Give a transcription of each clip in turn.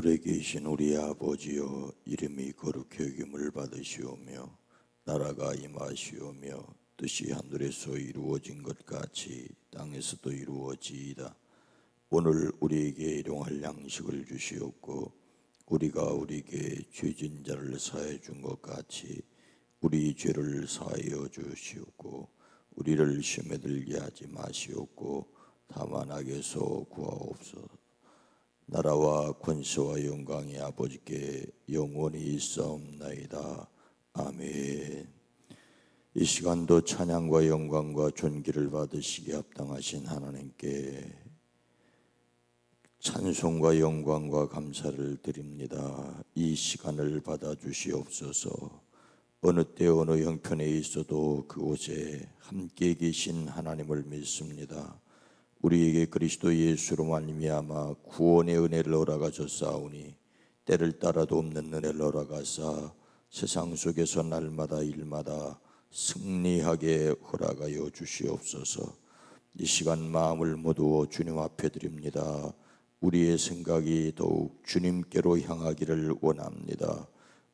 하늘에 계신 우리 아버지여, 이름이 거룩히 여김을 받으시오며 나라가 임하시오며 뜻이 하늘에서 이루어진 것 같이 땅에서도 이루어지이다. 오늘 우리에게 일용할 양식을 주시옵고 우리가 우리에게 죄진 자를 사해 준 것 같이 우리 죄를 사하여 주시옵고 우리를 시험에 들게 하지 마시옵고 다만 악에서 구하옵소서. 나라와 권세와 영광이 아버지께 영원히 있사옵나이다. 아멘. 이 시간도 찬양과 영광과 존귀를 받으시기에 합당하신 하나님께 찬송과 영광과 감사를 드립니다. 이 시간을 받아주시옵소서. 어느 때 어느 형편에 있어도 그곳에 함께 계신 하나님을 믿습니다. 우리에게 그리스도 예수로 말미암아 구원의 은혜를 허락하셨사오니 때를 따라도 없는 은혜를 허락하사 세상 속에서 날마다 일마다 승리하게 허락하여 주시옵소서. 이 시간 마음을 모두 주님 앞에 드립니다. 우리의 생각이 더욱 주님께로 향하기를 원합니다.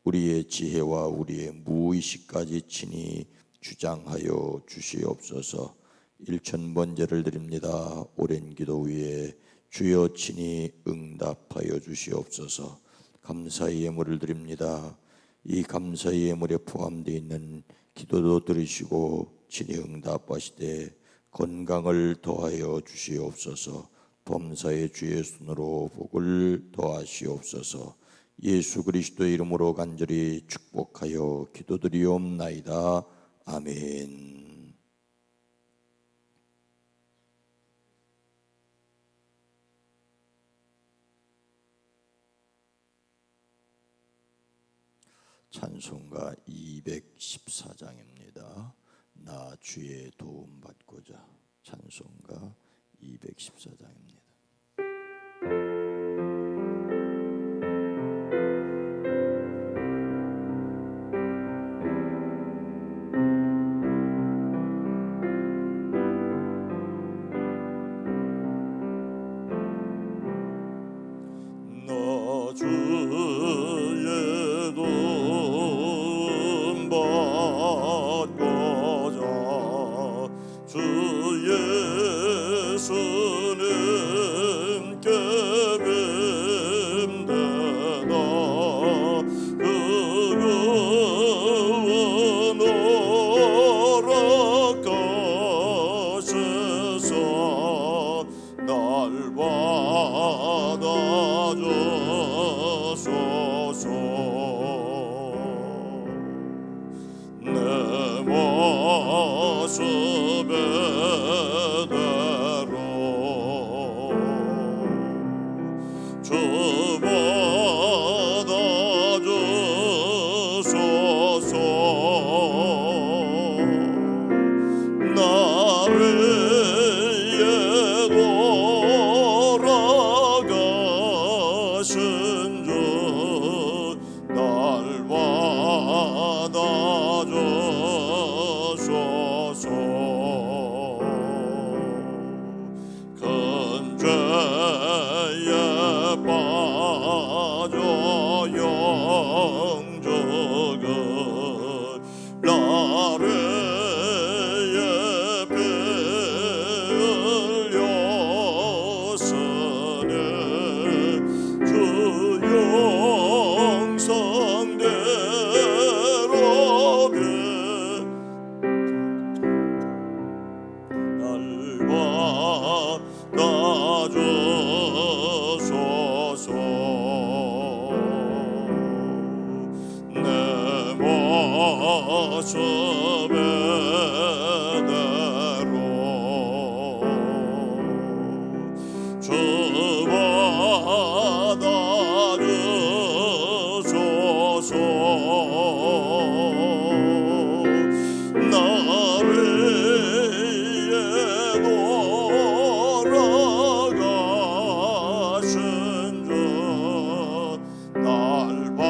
우리의 지혜와 우리의 무의식까지 친히 주장하여 주시옵소서. 1000번제를 드립니다. 오랜 기도 위에 주여 친히 응답하여 주시옵소서. 감사의 예물을 드립니다. 이 감사의 예물에 포함되어 있는 기도도 들으시고 친히 응답하시되 건강을 더하여 주시옵소서. 범사의 주의 손으로 복을 더하시옵소서. 예수 그리스도의 이름으로 간절히 축복하여 기도드리옵나이다. 아멘. 찬송가 214장입니다. 나 주의 도움 받고자. 찬송가 214장입니다. 나 주의 도움 받고자 주 예수님께 뵙는다. 그분 허락하셔서 날 받아주소서. 내 모습의 대로 주 받아주소서. 나를 돌아가신 주 날 받아주소서. 큰 죄에 빠져 영적은 나를 모습의 대로 주 받아주소서. 나를 돌아가신 주 날 받아주소서.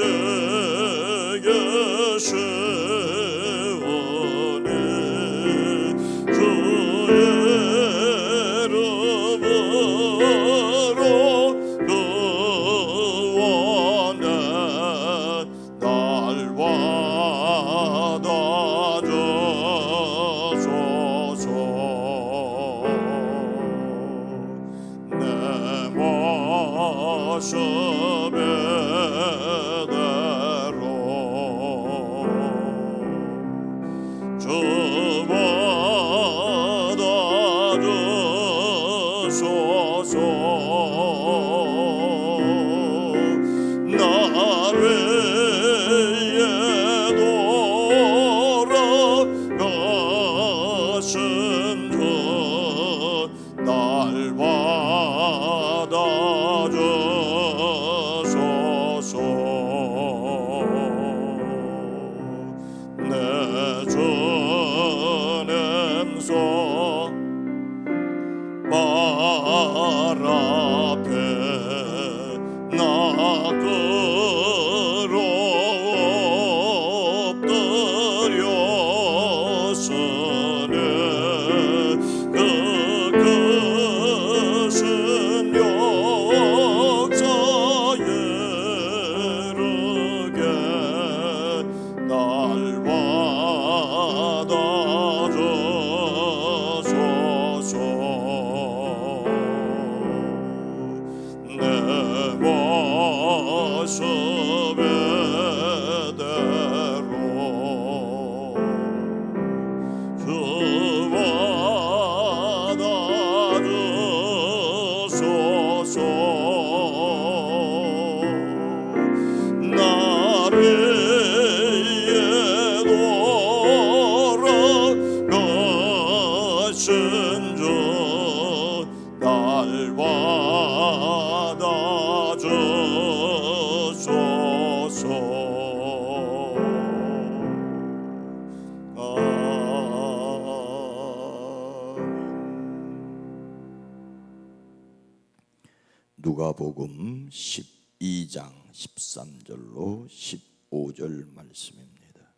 깨어지게 세우네 주의 이름으로 구원해 날 받아주소서 내 모습의 대로 주 받아주소서 날 위해 돌아가신 주 날 받아주소서 내 주님소 발 앞에 나 엎드렸으니 그 크신 역사에 이르게 날 받아주소서 내 모습의 대로 주 받아주소서 날 위해 돌아가신 주 날 받아주소서 누가복음 12장 13절로 15절 말씀입니다.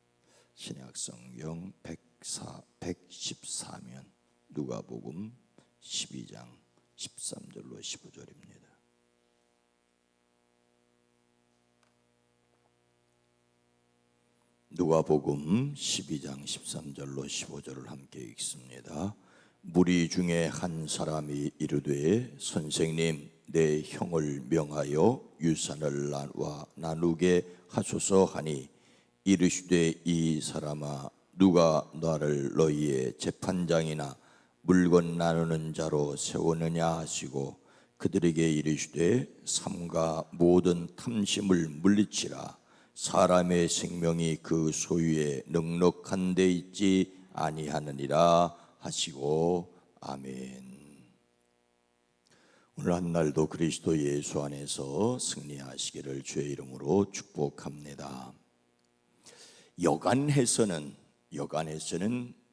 신약성경 114면 누가복음 12장 13절로 15절입니다. 누가복음 12장 13절로 15절을 함께 읽습니다. 무리 중에 한 사람이 이르되 선생님 내 형을 명하여 유산을 나누게 하소서 하니 이르시되 이 사람아 누가 나를 너희의 재판장이나 물건 나누는 자로 세우느냐 하시고 그들에게 이르시되 삼가 모든 탐심을 물리치라 사람의 생명이 그 소유에 넉넉한 데 있지 아니하느니라 하시고 아멘. 오늘 한날도 그리스도 예수 안에서 승리하시기를 주의 이름으로 축복합니다. 여간해서는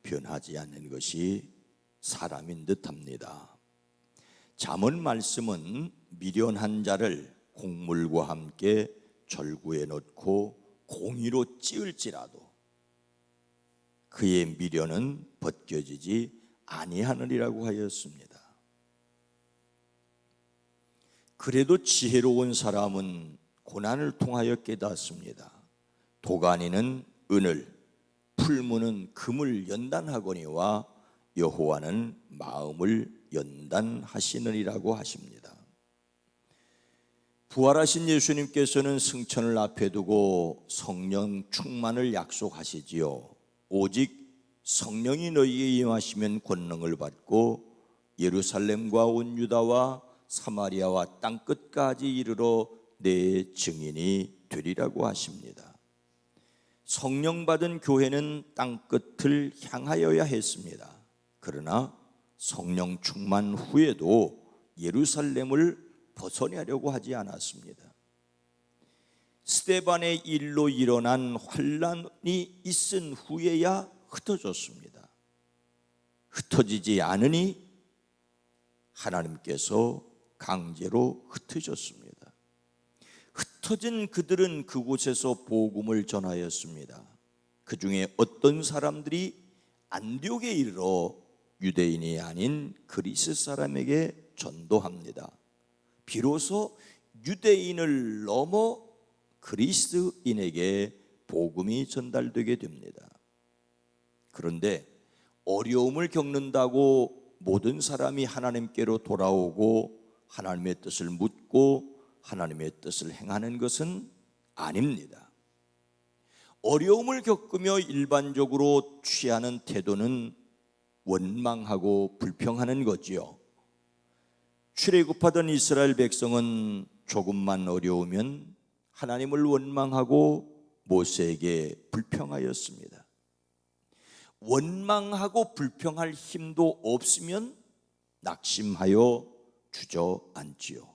변하지 않는 것이 사람인 듯합니다. 잠언 말씀은 미련한 자를 곡물과 함께 절구에 넣고 공의로 찌을지라도 그의 미련은 벗겨지지 아니하느니라고 하였습니다. 그래도 지혜로운 사람은 고난을 통하여 깨닫습니다. 도가니는 은을, 풀무는 금을 연단하거니와 여호와는 마음을 연단하시느니라고 하십니다. 부활하신 예수님께서는 승천을 앞에 두고 성령 충만을 약속하시지요. 오직 성령이 너희에게 임하시면 권능을 받고 예루살렘과 온 유다와 사마리아와 땅끝까지 이르러 내 증인이 되리라고 하십니다. 성령 받은 교회는 땅끝을 향하여야 했습니다. 그러나 성령 충만 후에도 예루살렘을 벗어나려고 하지 않았습니다. 스데반의 일로 일어난 환란이 있은 후에야 흩어졌습니다. 흩어지지 않으니 하나님께서 강제로 흩어졌습니다. 흩어진 그들은 그곳에서 복음을 전하였습니다. 그 중에 어떤 사람들이 안디옥에 이르러 유대인이 아닌 그리스 사람에게 전도합니다. 비로소 유대인을 넘어 그리스인에게 복음이 전달되게 됩니다. 그런데 어려움을 겪는다고 모든 사람이 하나님께로 돌아오고 하나님의 뜻을 묻고 하나님의 뜻을 행하는 것은 아닙니다. 어려움을 겪으며 일반적으로 취하는 태도는 원망하고 불평하는 거지요. 출애굽하던 이스라엘 백성은 조금만 어려우면 하나님을 원망하고 모세에게 불평하였습니다. 원망하고 불평할 힘도 없으면 낙심하여 주저앉지요.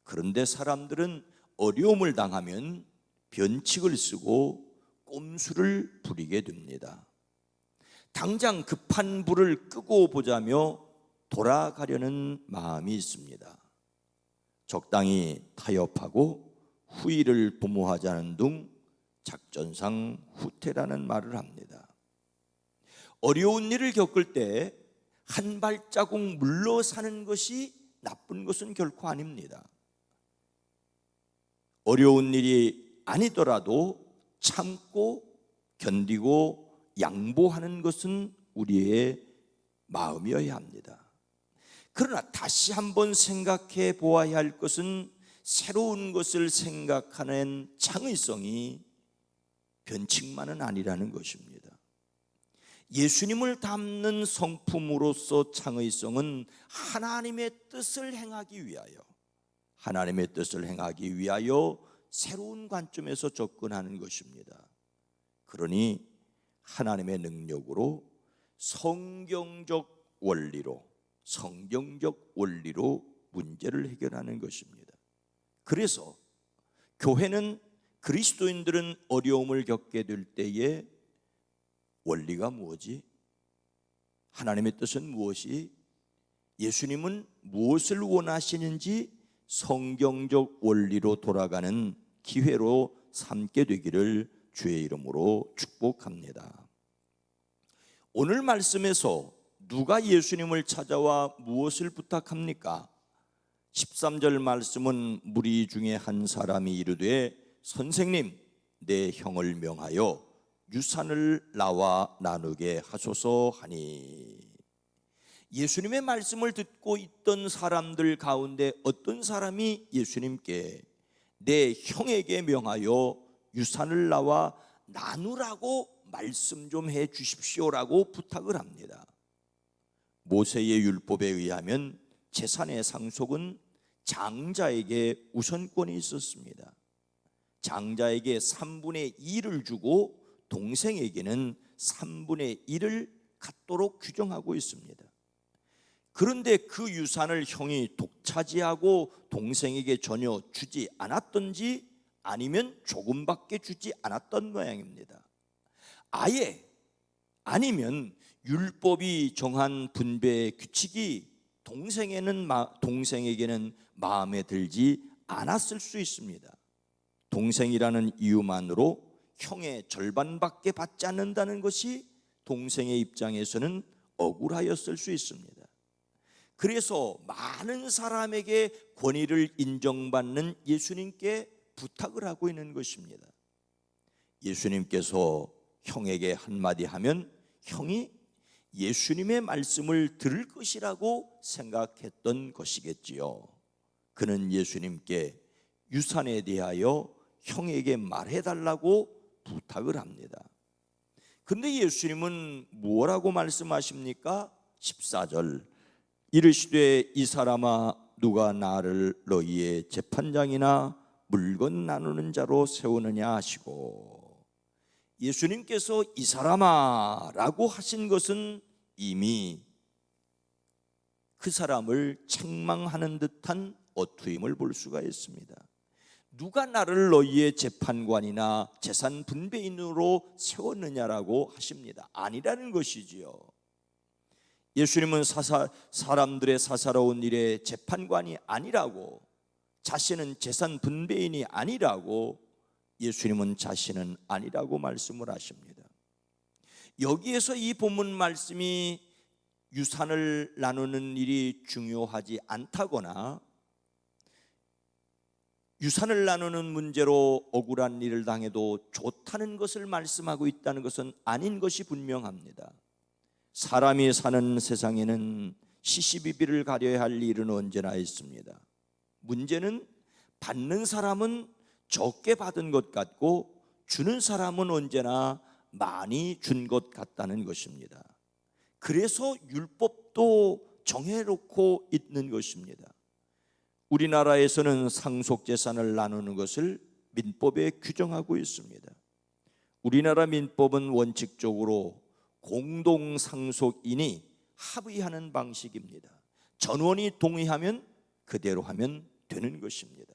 그런데 사람들은 어려움을 당하면 변칙을 쓰고 꼼수를 부리게 됩니다. 당장 급한 불을 끄고 보자며 돌아가려는 마음이 있습니다. 적당히 타협하고 후일을 도모하자는 등 작전상 후퇴라는 말을 합니다. 어려운 일을 겪을 때 한 발자국 물러서는 것이 나쁜 것은 결코 아닙니다. 어려운 일이 아니더라도 참고 견디고 양보하는 것은 우리의 마음이어야 합니다. 그러나 다시 한번 생각해 보아야 할 것은 새로운 것을 생각하는 창의성이 변칙만은 아니라는 것입니다. 예수님을 담는 성품으로서 창의성은 하나님의 뜻을 행하기 위하여 새로운 관점에서 접근하는 것입니다. 그러니 하나님의 능력으로 성경적 원리로 문제를 해결하는 것입니다. 그래서 교회는 그리스도인들은 어려움을 겪게 될 때에 원리가 무엇이? 하나님의 뜻은 무엇이? 예수님은 무엇을 원하시는지 성경적 원리로 돌아가는 기회로 삼게 되기를 주의 이름으로 축복합니다. 오늘 말씀에서 누가 예수님을 찾아와 무엇을 부탁합니까? 13절 말씀은 무리 중에 한 사람이 이르되 선생님, 내 형을 명하여 유산을 나와 나누게 하소서 하니, 예수님의 말씀을 듣고 있던 사람들 가운데 어떤 사람이 예수님께 내 형에게 명하여 유산을 나와 나누라고 말씀 좀 해 주십시오라고 부탁을 합니다. 모세의 율법에 의하면 재산의 상속은 장자에게 우선권이 있었습니다. 장자에게 3분의 2를 주고 동생에게는 3분의 1을 갖도록 규정하고 있습니다. 그런데 그 유산을 형이 독차지하고 동생에게 전혀 주지 않았던지 아니면 조금밖에 주지 않았던 모양입니다. 아예 아니면 율법이 정한 분배의 규칙이 동생에게는 마음에 들지 않았을 수 있습니다. 동생이라는 이유만으로 형의 절반밖에 받지 않는다는 것이 동생의 입장에서는 억울하였을 수 있습니다. 그래서 많은 사람에게 권위를 인정받는 예수님께 부탁을 하고 있는 것입니다. 예수님께서 형에게 한마디 하면 형이 예수님의 말씀을 들을 것이라고 생각했던 것이겠지요. 그는 예수님께 유산에 대하여 형에게 말해달라고 부탁을 합니다. 근데 예수님은 뭐라고 말씀하십니까? 14절 이르시되 이 사람아 누가 나를 너희의 재판장이나 물건 나누는 자로 세우느냐 하시고, 예수님께서 이 사람아 라고 하신 것은 이미 그 사람을 책망하는 듯한 어투임을 볼 수가 있습니다. 누가 나를 너희의 재판관이나 재산 분배인으로 세웠느냐라고 하십니다. 아니라는 것이지요. 예수님은 사람들의 사사로운 일의 재판관이 아니라고, 자신은 재산 분배인이 아니라고, 예수님은 자신은 아니라고 말씀을 하십니다. 여기에서 이 본문 말씀이 유산을 나누는 일이 중요하지 않다거나 유산을 나누는 문제로 억울한 일을 당해도 좋다는 것을 말씀하고 있다는 것은 아닌 것이 분명합니다. 사람이 사는 세상에는 시시비비를 가려야 할 일은 언제나 있습니다. 문제는 받는 사람은 적게 받은 것 같고 주는 사람은 언제나 많이 준 것 같다는 것입니다. 그래서 율법도 정해놓고 있는 것입니다. 우리나라에서는 상속재산을 나누는 것을 민법에 규정하고 있습니다. 우리나라 민법은 원칙적으로 공동상속인이 합의하는 방식입니다. 전원이 동의하면 그대로 하면 되는 것입니다.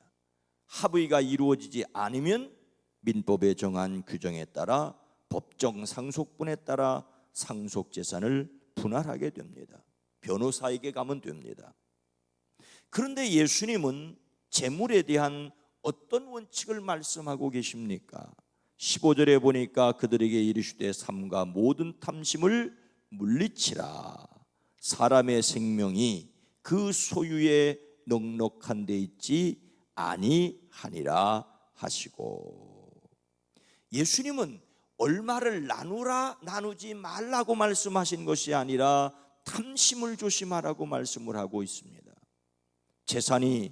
합의가 이루어지지 않으면 민법에 정한 규정에 따라 법정 상속분에 따라 상속재산을 분할하게 됩니다. 변호사에게 가면 됩니다. 그런데 예수님은 재물에 대한 어떤 원칙을 말씀하고 계십니까? 15절에 보니까 그들에게 이르시되 삼가 모든 탐심을 물리치라. 사람의 생명이 그 소유에 넉넉한 데 있지 아니하니라 하시고, 예수님은 얼마를 나누지 말라고 말씀하신 것이 아니라 탐심을 조심하라고 말씀을 하고 있습니다. 재산이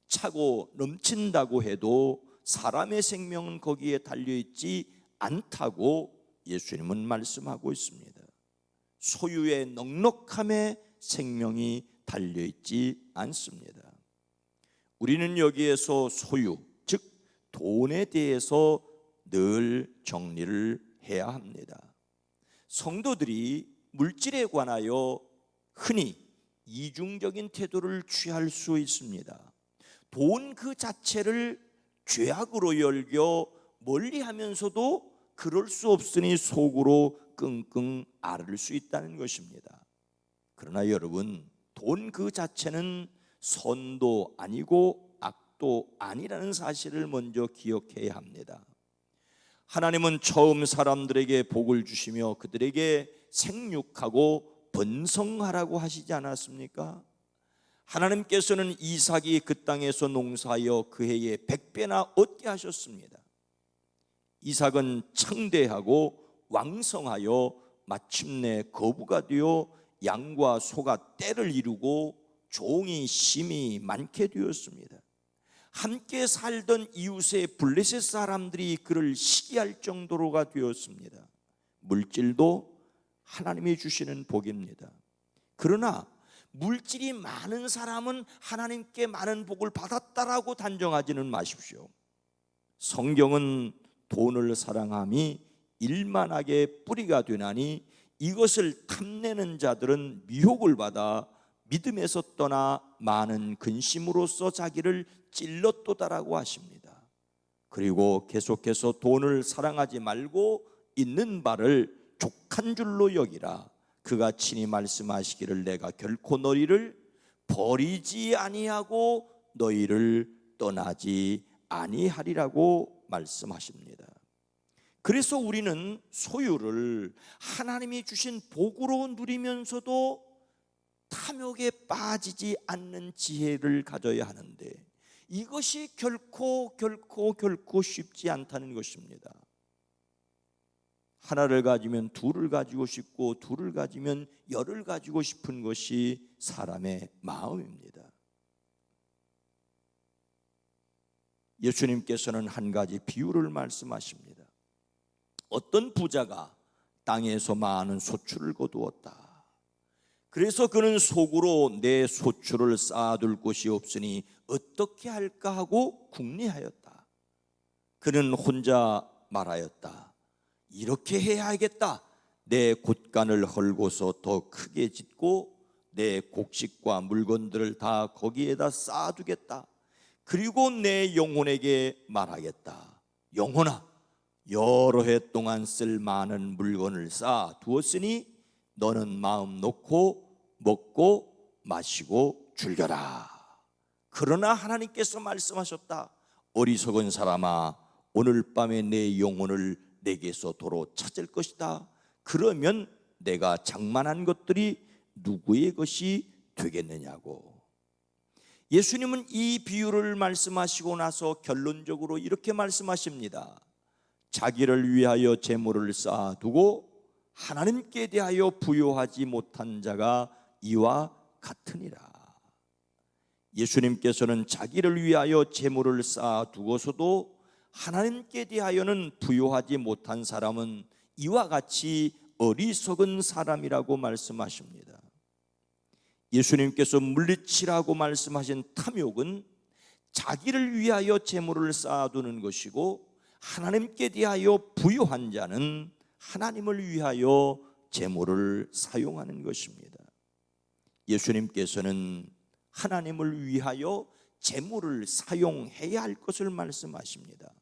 차고 넘친다고 해도 사람의 생명은 거기에 달려있지 않다고 예수님은 말씀하고 있습니다. 소유의 넉넉함에 생명이 달려있지 않습니다. 우리는 여기에서 소유, 즉 돈에 대해서 늘 정리를 해야 합니다. 성도들이 물질에 관하여 흔히 이중적인 태도를 취할 수 있습니다. 돈 그 자체를 죄악으로 여겨 멀리하면서도 그럴 수 없으니 속으로 끙끙 앓을 수 있다는 것입니다. 그러나 여러분, 돈 그 자체는 선도 아니고 악도 아니라는 사실을 먼저 기억해야 합니다. 하나님은 처음 사람들에게 복을 주시며 그들에게 생육하고 번성하라고 하시지 않았습니까? 하나님께서는 이삭이 그 땅에서 농사하여 그 해에 100배나 얻게 하셨습니다. 이삭은 창대하고 왕성하여 마침내 거부가 되어 양과 소가 떼를 이루고 종이 심이 많게 되었습니다. 함께 살던 이웃의 블레셋 사람들이 그를 시기할 정도로가 되었습니다. 물질도 하나님이 주시는 복입니다. 그러나 물질이 많은 사람은 하나님께 많은 복을 받았다라고 단정하지는 마십시오. 성경은 돈을 사랑함이 일만하게 뿌리가 되나니 이것을 탐내는 자들은 미혹을 받아 믿음에서 떠나 많은 근심으로써 자기를 찔렀도다라고 하십니다. 그리고 계속해서 돈을 사랑하지 말고 있는 바를 족한 줄로 여기라. 그가 친히 말씀하시기를 내가 결코 너희를 버리지 아니하고 너희를 떠나지 아니하리라고 말씀하십니다. 그래서 우리는 소유를 하나님이 주신 복으로 누리면서도 탐욕에 빠지지 않는 지혜를 가져야 하는데 이것이 결코 쉽지 않다는 것입니다. 하나를 가지면 둘을 가지고 싶고 둘을 가지면 열을 가지고 싶은 것이 사람의 마음입니다. 예수님께서는 한 가지 비유를 말씀하십니다. 어떤 부자가 땅에서 많은 소출을 거두었다. 그래서 그는 속으로 내 소출을 쌓아둘 곳이 없으니 어떻게 할까 하고 궁리하였다. 그는 혼자 말하였다. 이렇게 해야겠다. 내 곳간을 헐고서 더 크게 짓고 내 곡식과 물건들을 다 거기에다 쌓아두겠다. 그리고 내 영혼에게 말하겠다. 영혼아, 여러 해 동안 쓸 많은 물건을 쌓아두었으니 너는 마음 놓고 먹고 마시고 즐겨라. 그러나 하나님께서 말씀하셨다. 어리석은 사람아, 오늘 밤에 내 영혼을 내게서 도로 찾을 것이다. 그러면 내가 장만한 것들이 누구의 것이 되겠느냐고. 예수님은 이 비유를 말씀하시고 나서 결론적으로 이렇게 말씀하십니다. 자기를 위하여 재물을 쌓아두고 하나님께 대하여 부요하지 못한 자가 이와 같으니라. 예수님께서는 자기를 위하여 재물을 쌓아두고서도 하나님께 대하여는 부요하지 못한 사람은 이와 같이 어리석은 사람이라고 말씀하십니다. 예수님께서 물리치라고 말씀하신 탐욕은 자기를 위하여 재물을 쌓아두는 것이고, 하나님께 대하여 부요한 자는 하나님을 위하여 재물을 사용하는 것입니다. 예수님께서는 하나님을 위하여 재물을 사용해야 할 것을 말씀하십니다.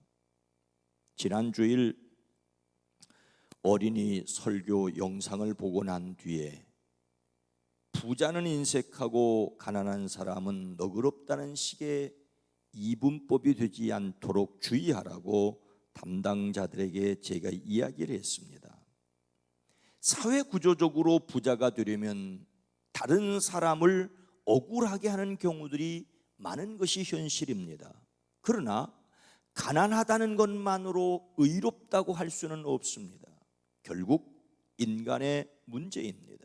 지난 주일 어린이 설교 영상을 보고 난 뒤에 부자는 인색하고 가난한 사람은 너그럽다는 식의 이분법이 되지 않도록 주의하라고 담당자들에게 제가 이야기를 했습니다. 사회 구조적으로 부자가 되려면 다른 사람을 억울하게 하는 경우들이 많은 것이 현실입니다. 그러나 가난하다는 것만으로 의롭다고 할 수는 없습니다. 결국 인간의 문제입니다.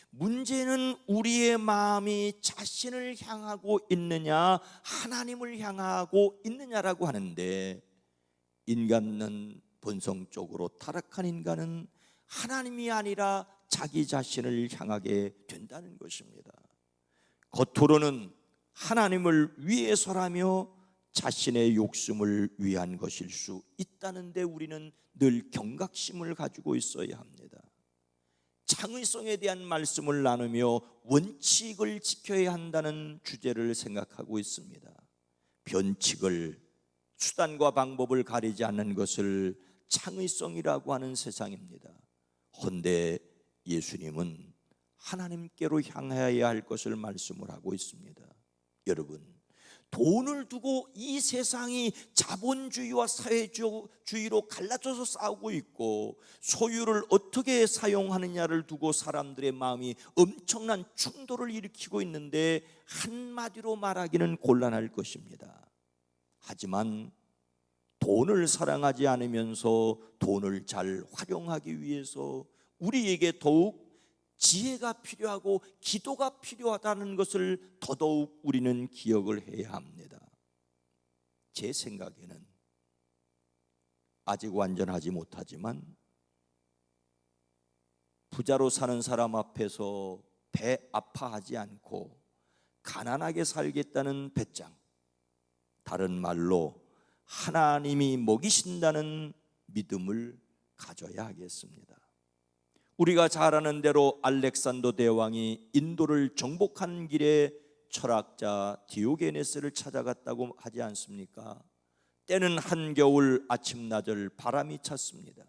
문제는 우리의 마음이 자신을 향하고 있느냐, 하나님을 향하고 있느냐라고 하는데, 인간은 본성적으로 타락한 인간은 하나님이 아니라 자기 자신을 향하게 된다는 것입니다. 겉으로는 하나님을 위해서라며 자신의 욕심을 위한 것일 수 있다는데 우리는 늘 경각심을 가지고 있어야 합니다. 창의성에 대한 말씀을 나누며 원칙을 지켜야 한다는 주제를 생각하고 있습니다. 변칙을, 수단과 방법을 가리지 않는 것을 창의성이라고 하는 세상입니다. 헌데 예수님은 하나님께로 향해야 할 것을 말씀을 하고 있습니다. 여러분, 돈을 두고 이 세상이 자본주의와 사회주의로 갈라져서 싸우고 있고, 소유를 어떻게 사용하느냐를 두고 사람들의 마음이 엄청난 충돌을 일으키고 있는데, 한마디로 말하기는 곤란할 것입니다. 하지만 돈을 사랑하지 않으면서 돈을 잘 활용하기 위해서 우리에게 더욱 지혜가 필요하고 기도가 필요하다는 것을 더더욱 우리는 기억을 해야 합니다. 제 생각에는 아직 완전하지 못하지만 부자로 사는 사람 앞에서 배 아파하지 않고 가난하게 살겠다는 배짱, 다른 말로 하나님이 먹이신다는 믿음을 가져야 하겠습니다. 우리가 잘 아는 대로 알렉산더 대왕이 인도를 정복하는 길에 철학자 디오게네스를 찾아갔다고 하지 않습니까? 때는 한겨울 아침나절 바람이 찼습니다.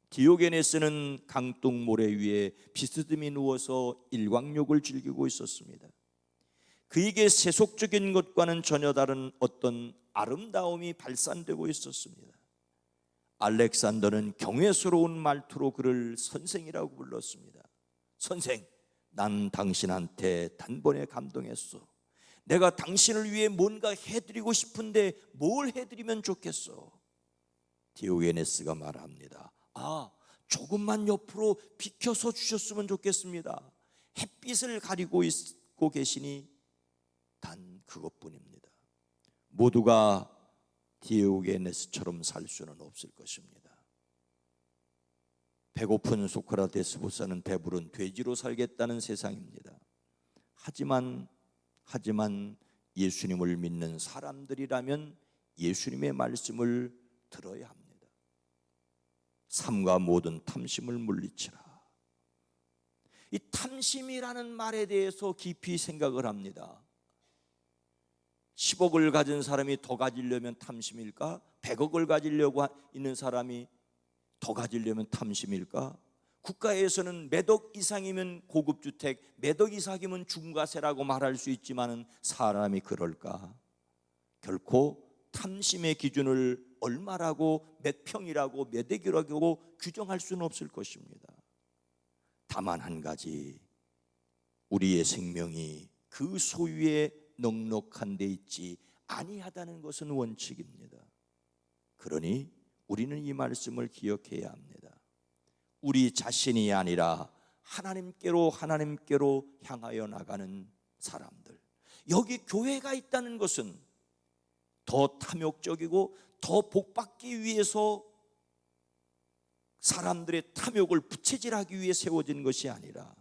디오게네스는 강둑모래 위에 비스듬히 누워서 일광욕을 즐기고 있었습니다. 그에게 세속적인 것과는 전혀 다른 어떤 아름다움이 발산되고 있었습니다. 알렉산더는 경외스러운 말투로 그를 선생이라고 불렀습니다. 선생, 난 당신한테 단번에 감동했어. 내가 당신을 위해 뭔가 해드리고 싶은데 뭘 해드리면 좋겠어? 디오게네스가 말합니다. 조금만 옆으로 비켜서 주셨으면 좋겠습니다. 햇빛을 가리고 있고 계시니 단 그것뿐입니다. 모두가 디오게네스처럼 살 수는 없을 것입니다. 배고픈 소크라테스보다는 배부른 돼지로 살겠다는 세상입니다. 하지만 예수님을 믿는 사람들이라면 예수님의 말씀을 들어야 합니다. 삶과 모든 탐심을 물리치라. 이 탐심이라는 말에 대해서 깊이 생각을 합니다. 10억을 가진 사람이 더 가지려면 탐심일까? 100억을 가지려고 있는 사람이 더 가지려면 탐심일까? 국가에서는 몇억 이상이면 고급 주택, 몇억 이상이면 중과세라고 말할 수 있지만은 사람이 그럴까? 결코 탐심의 기준을 얼마라고, 몇 평이라고, 몇 억이라고 규정할 수는 없을 것입니다. 다만 한 가지, 우리의 생명이 그 소유에 넉넉한 데 있지 아니하다는 것은 원칙입니다. 그러니 우리는 이 말씀을 기억해야 합니다. 우리 자신이 아니라 하나님께로 향하여 나가는 사람들, 여기 교회가 있다는 것은 더 탐욕적이고 더 복받기 위해서 사람들의 탐욕을 부채질하기 위해 세워진 것이 아니라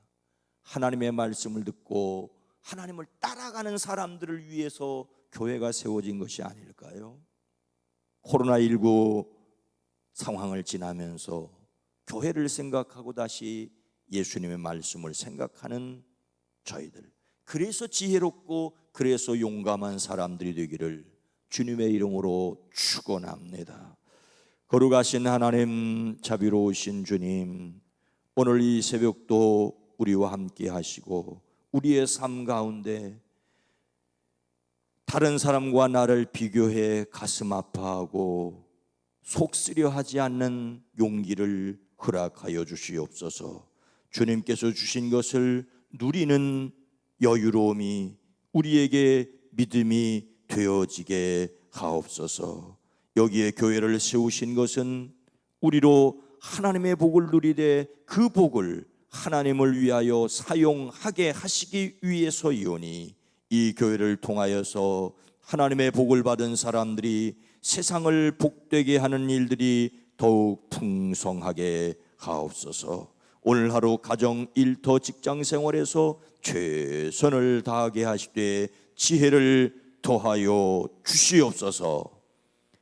하나님의 말씀을 듣고 하나님을 따라가는 사람들을 위해서 교회가 세워진 것이 아닐까요? 코로나19 상황을 지나면서 교회를 생각하고 다시 예수님의 말씀을 생각하는 저희들, 그래서 지혜롭고 그래서 용감한 사람들이 되기를 주님의 이름으로 축원합니다. 거룩하신 하나님, 자비로우신 주님, 오늘 이 새벽도 우리와 함께 하시고 우리의 삶 가운데 다른 사람과 나를 비교해 가슴 아파하고 속 쓰려 하지 않는 용기를 허락하여 주시옵소서. 주님께서 주신 것을 누리는 여유로움이 우리에게 믿음이 되어지게 하옵소서. 여기에 교회를 세우신 것은 우리로 하나님의 복을 누리되 그 복을 하나님을 위하여 사용하게 하시기 위해서이오니, 이 교회를 통하여서 하나님의 복을 받은 사람들이 세상을 복되게 하는 일들이 더욱 풍성하게 하옵소서. 오늘 하루 가정, 일터, 직장 생활에서 최선을 다하게 하시되 지혜를 더하여 주시옵소서.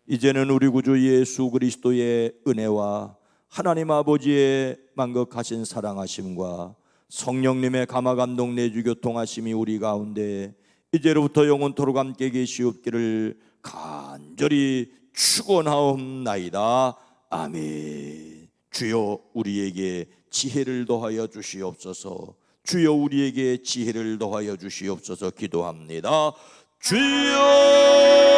이제는 우리 구주 예수 그리스도의 은혜와 하나님 아버지의 만극하신 사랑하심과 성령님의 감화 감동 내주 교통하심이 우리 가운데 이제로부터 영원토록 함께 계시옵기를 간절히 축원하옵나이다. 아멘. 주여 우리에게 지혜를 더하여 주시옵소서. 주여 우리에게 지혜를 더하여 주시옵소서. 기도합니다. 주여